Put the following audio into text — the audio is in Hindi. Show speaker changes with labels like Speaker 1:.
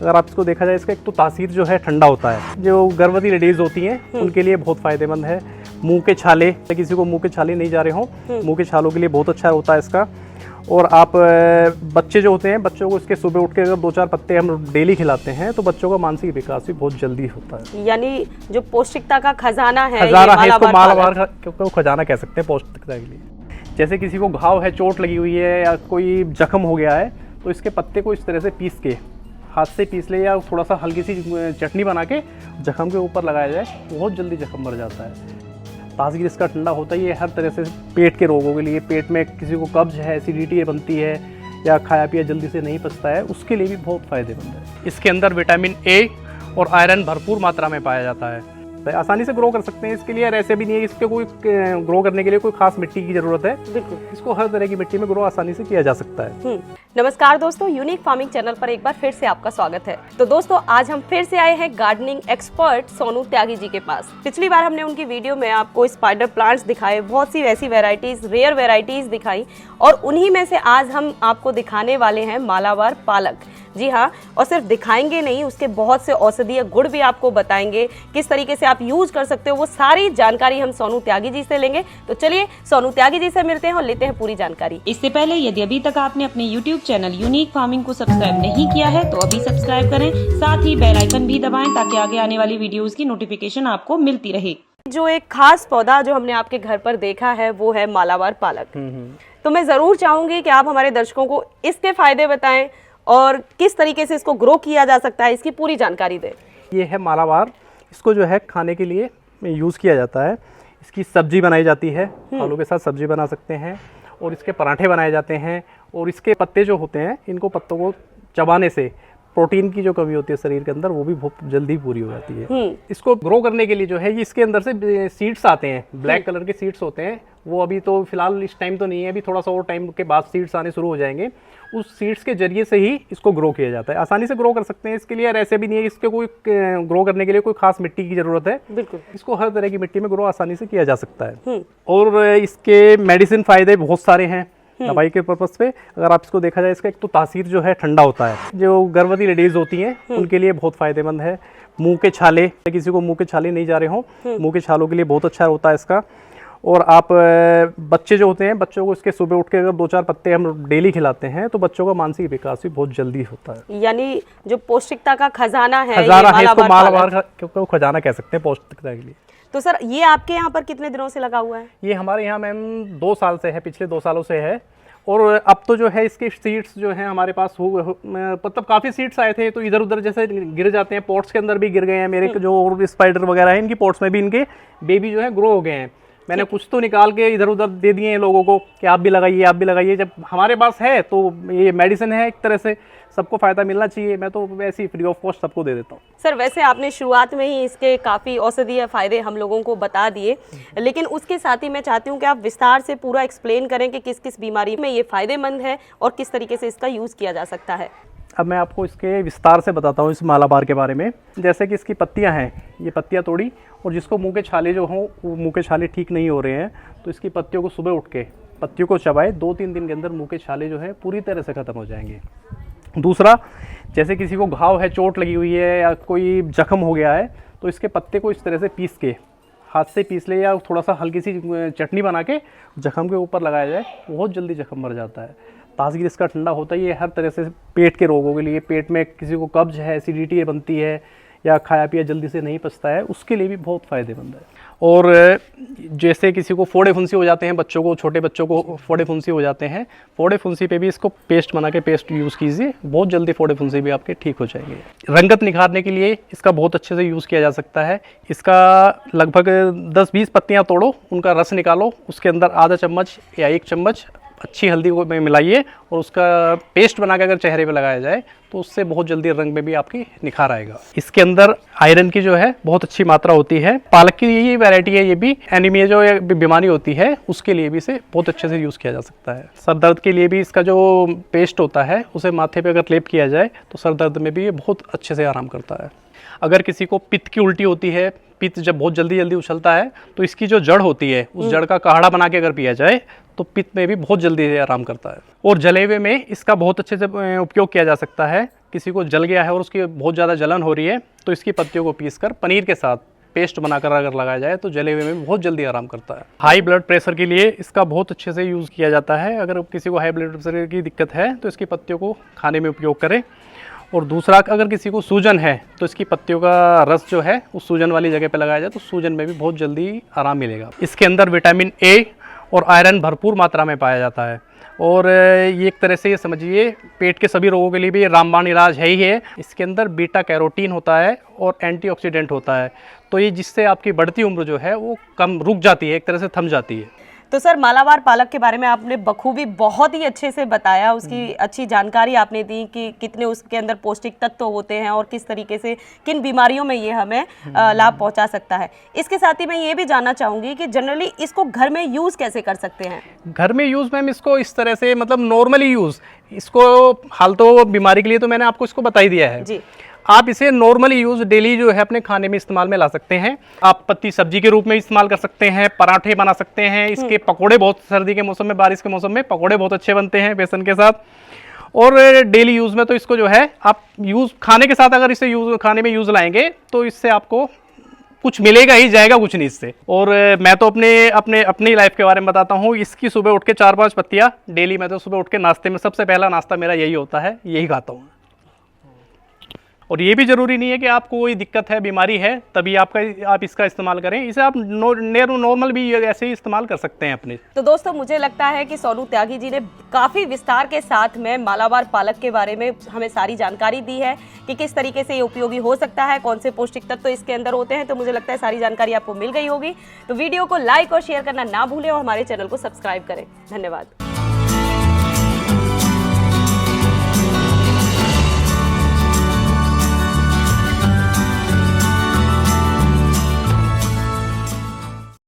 Speaker 1: अगर आप इसको देखा जाए, इसका एक तो तासीर जो है ठंडा होता है, जो गर्भवती लेडीज होती हैं उनके लिए बहुत फायदेमंद है। मुंह के छाले, किसी को मुंह के छाले नहीं जा रहे हों, मुंह के छालों के लिए बहुत अच्छा होता है इसका। और आप बच्चे जो होते हैं, बच्चों को इसके सुबह उठ के अगर 2-4 पत्ते हम डेली खिलाते हैं तो बच्चों का मानसिक विकास भी बहुत जल्दी होता है।
Speaker 2: यानी जो पौष्टिकता का खजाना है,
Speaker 1: इसको मालाबार का खजाना कह सकते हैं पौष्टिकता के लिए। जैसे किसी को घाव है, चोट लगी हुई है या कोई जख्म हो गया है, तो इसके पत्ते को इस तरह से पीस के, हाथ से पीस ले या थोड़ा सा हल्की सी चटनी बना के जख्म के ऊपर लगाया जाए, बहुत जल्दी जख्म मर जाता है। ताजगी इसका ठंडा होता है। ये हर तरह से पेट के रोगों के लिए, पेट में किसी को कब्ज है, एसिडिटी बनती है या खाया पिया जल्दी से नहीं पचता है, उसके लिए भी बहुत फायदेमंद है। इसके अंदर विटामिन ए और आयरन भरपूर मात्रा में पाया जाता है। आसानी से ग्रो कर सकते हैं इसके लिए, और ऐसे भी नहीं है इसके कोई ग्रो करने के लिए कोई खास मिट्टी की जरूरत है। बिल्कुल, इसको हर तरह की मिट्टी में ग्रो आसानी से किया जा सकता है।
Speaker 2: नमस्कार दोस्तों, यूनिक फार्मिंग चैनल पर एक बार फिर से आपका स्वागत है। तो दोस्तों, आज हम फिर से आए हैं गार्डनिंग एक्सपर्ट सोनू त्यागी जी के पास। पिछली बार हमने उनकी वीडियो में आपको स्पाइडर प्लांट्स दिखाए, बहुत सी वैसी वेराइटीज, रेयर वेराइटीज दिखाई, और उन्हीं में से आज हम आपको दिखाने वाले हैं मालाबार पालक। जी हाँ, और सिर्फ दिखाएंगे नहीं, उसके बहुत से औषधीय गुण भी आपको बताएंगे, किस तरीके से आप यूज कर सकते हो, वो सारी जानकारी हम सोनू त्यागी जी से लेंगे। तो चलिए सोनू त्यागी जी से मिलते हैं और लेते हैं पूरी जानकारी।
Speaker 3: इससे पहले यदि अभी तक आपने अपने YouTube चैनल यूनिक फार्मिंग को सब्सक्राइब नहीं किया है तो अभी सब्सक्राइब करें, साथ ही बेल आइकन भी दबाएं ताकि आगे आने वाली वीडियोस की नोटिफिकेशन आपको मिलती रहे।
Speaker 2: जो एक खास पौधा जो हमने आपके घर पर देखा है वो है मालाबार पालक। तो मैं जरूर चाहूंगी कि आप हमारे दर्शकों को इसके फायदे बताएं और किस तरीके से इसको ग्रो किया जा सकता है, इसकी पूरी जानकारी दें।
Speaker 1: ये है मालाबार, इसको जो है खाने के लिए यूज़ किया जाता है। इसकी सब्जी बनाई जाती है, आलू के साथ सब्जी बना सकते हैं, और इसके पराठे बनाए जाते हैं। और इसके पत्ते जो होते हैं, इनको पत्तों को चबाने से प्रोटीन की जो कमी होती है शरीर के अंदर, वो भी बहुत जल्दी पूरी हो जाती है। इसको ग्रो करने के लिए जो है, ये इसके अंदर से सीड्स आते हैं, ब्लैक कलर के सीड्स होते हैं। वो अभी तो फिलहाल इस टाइम तो नहीं है, अभी थोड़ा सा और टाइम के बाद सीड्स आने शुरू हो जाएंगे। उस सीड्स के जरिए से ही इसको ग्रो किया जाता है। आसानी से ग्रो कर सकते हैं इसके लिए, और ऐसे भी नहीं है इसके कोई ग्रो करने के लिए कोई खास मिट्टी की जरूरत है।
Speaker 2: बिल्कुल,
Speaker 1: इसको हर तरह की मिट्टी में ग्रो आसानी से किया जा सकता है। और इसके मेडिसिन फायदे बहुत सारे हैं दवाई के पर्पज पे। अगर आप इसको देखा जाए, इसका एक तो तासीर जो है ठंडा होता है, जो गर्भवती लेडीज होती हैं उनके लिए बहुत फायदेमंद है। मुंह के छाले, किसी को मुंह के छाले नहीं जा रहे हों, मुंह के छालों के लिए बहुत अच्छा होता है इसका। और आप बच्चे जो होते हैं, बच्चों को इसके सुबह उठ के अगर 2-4 पत्ते हम डेली खिलाते हैं तो बच्चों का मानसिक विकास भी बहुत जल्दी होता है।
Speaker 2: यानी जो पौष्टिकता का खजाना है,
Speaker 1: इसको मालाबार का खजाना कह सकते हैं पौष्टिकता के लिए।
Speaker 2: तो सर, ये आपके यहाँ पर कितने दिनों से लगा हुआ है?
Speaker 1: ये हमारे यहाँ मैम 2 साल से है, पिछले 2 सालों से है। और अब तो जो है इसके सीड्स जो हैं हमारे पास मतलब काफ़ी सीड्स आए थे, तो इधर उधर जैसे गिर जाते हैं, पॉट्स के अंदर भी गिर गए हैं मेरे जो और स्पाइडर वगैरह है, इनकी पॉट्स में भी इनके बेबी जो है ग्रो हो गए हैं। मैंने कुछ तो निकाल के इधर उधर दे दिए हैं लोगों को कि आप भी लगाइए, आप भी लगाइए। जब हमारे पास है तो ये मेडिसिन है, एक तरह से सबको फायदा मिलना चाहिए। मैं तो वैसे ही फ्री ऑफ कॉस्ट सबको दे देता हूँ।
Speaker 2: सर, वैसे आपने शुरुआत में ही इसके काफ़ी औषधीय फायदे हम लोगों को बता दिए, लेकिन उसके साथ ही मैं चाहती हूँ कि आप विस्तार से पूरा एक्सप्लेन करें कि किस किस बीमारी में ये फायदेमंद है और किस तरीके से इसका यूज़ किया जा सकता है।
Speaker 1: अब मैं आपको इसके विस्तार से बताता हूँ इस मालाबार के बारे में। जैसे कि इसकी पत्तियाँ हैं, ये पत्तियाँ तोड़ी, और जिसको मुंह के छाले जो हों, वो मुंह के छाले ठीक नहीं हो रहे हैं, तो इसकी पत्तियों को सुबह उठ के पत्तियों को चबाए, 2-3 दिन के अंदर मुंह के छाले जो है पूरी तरह से ख़त्म हो जाएंगे। दूसरा, जैसे किसी को घाव है, चोट लगी हुई है या कोई जख्म हो गया है, तो इसके पत्ते को इस तरह से पीस के, हाथ से पीस ले या थोड़ा सा हल्की सी चटनी बना के जख्म के ऊपर लगाया जाए, बहुत जल्दी जख्म मर जाता है। ताजगी इसका ठंडा होता है। ये हर तरह से पेट के रोगों के लिए, पेट में किसी को कब्ज है, एसिडिटी बनती है या खाया पिया जल्दी से नहीं पचता है, उसके लिए भी बहुत फायदेमंद है। और जैसे किसी को फोड़े फुंसी हो जाते हैं, बच्चों को, छोटे बच्चों को फोड़े फुंसी हो जाते हैं, फोड़े फुंसी पे भी इसको पेस्ट बना के पेस्ट यूज़ कीजिए, बहुत जल्दी फोड़े फुंसी भी आपके ठीक हो जाएंगे। रंगत निखारने के लिए इसका बहुत अच्छे से यूज़ किया जा सकता है। इसका लगभग 10-20 पत्तियाँ तोड़ो, उनका रस निकालो, उसके अंदर आधा चम्मच या 1 चम्मच अच्छी हल्दी को मिलाइए और उसका पेस्ट बना के अगर चेहरे पे लगाया जाए तो उससे बहुत जल्दी रंग में भी आपकी निखार आएगा। इसके अंदर आयरन की जो है बहुत अच्छी मात्रा होती है। पालक की ये वैरायटी है, ये भी एनीमिया जो बीमारी होती है उसके लिए भी इसे बहुत अच्छे से यूज़ किया जा सकता है। सर दर्द के लिए भी इसका जो पेस्ट होता है उसे माथे पे अगर लेप किया जाए तो सर दर्द में भी ये बहुत अच्छे से आराम करता है। अगर किसी को पित्त की उल्टी होती है, पित्त जब बहुत जल्दी जल्दी उछलता है, तो इसकी जो जड़ होती है उस जड़ का काढ़ा बना के अगर पिया जाए तो पित्त में भी बहुत जल्दी आराम करता है। और जलेबे में इसका बहुत अच्छे से उपयोग किया जा सकता है। किसी को जल गया है और उसकी बहुत ज़्यादा जलन हो रही है, तो इसकी पत्तियों को पीसकर पनीर के साथ पेस्ट बनाकर अगर लगाया जाए तो जले हुए में बहुत जल्दी आराम करता है। हाई ब्लड प्रेशर के लिए इसका बहुत अच्छे से यूज़ किया जाता है। अगर किसी को हाई ब्लड प्रेशर की दिक्कत है तो इसकी पत्तियों को खाने में उपयोग करें। और दूसरा, अगर किसी को सूजन है तो इसकी पत्तियों का रस जो है उस सूजन वाली जगह पे लगाया जाए तो सूजन में भी बहुत जल्दी आराम मिलेगा। इसके अंदर विटामिन ए और आयरन भरपूर मात्रा में पाया जाता है और ये एक तरह से ये समझिए पेट के सभी रोगों के लिए भी ये रामबाण इलाज है ही है। इसके अंदर बीटा कैरोटीन होता है और एंटीऑक्सीडेंट होता है, तो ये जिससे आपकी बढ़ती उम्र जो है वो कम रुक जाती है, एक तरह से थम जाती है।
Speaker 2: तो सर, मालाबार पालक के बारे में आपने बखूबी बहुत ही अच्छे से बताया, उसकी अच्छी जानकारी आपने दी कि कितने उसके अंदर पौष्टिक तत्व होते हैं और किस तरीके से किन बीमारियों में ये हमें लाभ पहुंचा सकता है। इसके साथ ही मैं ये भी जानना चाहूँगी कि जनरली इसको घर में यूज़ कैसे कर सकते हैं? घर में यूज़ मैम इसको इस तरह से, मतलब नॉर्मली यूज़, इसको हाल तो बीमारी के लिए तो मैंने आपको इसको बता ही दिया है जी। आप इसे नॉर्मली यूज़ डेली जो है अपने खाने में इस्तेमाल में ला सकते हैं। आप पत्ती सब्जी के रूप में इस्तेमाल कर सकते हैं, पराठे बना सकते हैं, इसके पकोड़े बहुत, सर्दी के मौसम में, बारिश के मौसम में पकोड़े बहुत अच्छे बनते हैं बेसन के साथ। और डेली यूज़ में तो इसको जो है आप यूज़ खाने के साथ अगर इसे यूज़ खाने में यूज़ लाएंगे तो इससे आपको कुछ मिलेगा ही, जाएगा कुछ नहीं इससे। और मैं तो अपनी लाइफ के बारे में बताता हूँ। इसकी सुबह उठ के 4-5 पत्तियाँ डेली, मैं तो सुबह उठ के नाश्ते में सबसे पहला नाश्ता मेरा यही होता है, यही खाता हूँ। और ये भी ज़रूरी नहीं है कि आपको कोई दिक्कत है, बीमारी है तभी आप इसका इस्तेमाल करें। इसे आप नॉर्मल भी ऐसे ही इस्तेमाल कर सकते हैं अपने। तो दोस्तों, मुझे लगता है कि सोनू त्यागी जी ने काफ़ी विस्तार के साथ में मालाबार पालक के बारे में हमें सारी जानकारी दी है कि किस तरीके से ये उपयोगी हो सकता है, कौन से पौष्टिक तत्व तो इसके अंदर होते हैं। तो मुझे लगता है सारी जानकारी आपको मिल गई होगी। तो वीडियो को लाइक और शेयर करना ना भूलें और हमारे चैनल को सब्सक्राइब करें। धन्यवाद।